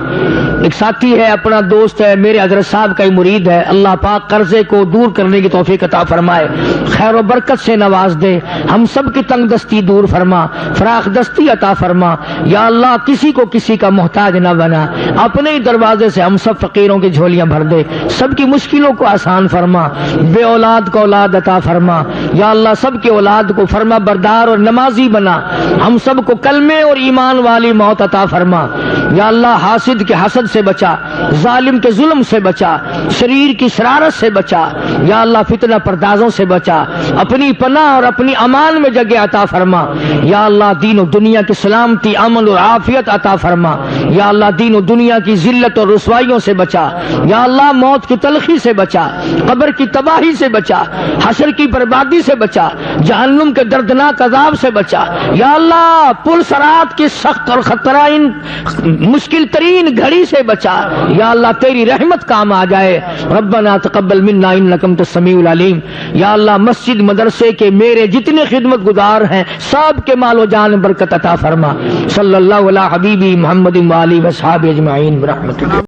ایک ساتھی ہے، اپنا دوست ہے، میرے حضرت صاحب کا ہی مرید ہے، اللہ پاک قرضے کو دور کرنے کی توفیق عطا فرمائے، خیر و برکت سے نواز دے، ہم سب کی تنگ دستی دور فرما، فراخ دستی عطا فرما۔ یا اللہ کسی کو کسی کا محتاج نہ بنا، اپنے ہی دروازے سے ہم سب فقیروں کی جھولیاں بھر دے، سب کی مشکلوں کو آسان فرما، بے اولاد کو اولاد عطا فرما۔ یا اللہ سب کی اولاد کو فرما بردار اور نمازی بنا، ہم سب کو کلمے اور ایمان والی موت عطا فرما۔ یا اللہ حاسد کے حسد سے بچا، ظالم کے ظلم سے بچا، شریر کی شرارت سے بچا۔ یا اللہ فتنہ پردازوں سے بچا، اپنی پناہ اور اپنی امان میں جگہ عطا فرما۔ یا اللہ دین و دنیا کی سلامتی، امن اور عافیت عطا فرما۔ یا اللہ دین و دنیا کی ذلت اور رسوائیوں سے بچا۔ یا اللہ موت کی تلخی سے بچا، قبر کی تباہی سے بچا، حشر کی بربادی سے بچا، جہنم کے دردناک عذاب سے بچا۔ یا اللہ پل صراط کی سخت اور خطرائن مشکل ترین گھڑی سے بچا۔ یا اللہ تیری رحمت کام آ جائے۔ ربنا تقبل منا انک انت السمیع العلیم۔ یا اللہ مسجد مدرسے کے میرے جتنے خدمت گزار ہیں سب کے مال و جان برکت عطا فرما۔ صلی اللہ علی حبیبی محمد و آلہ و صحابہ اجمعین برحمتک۔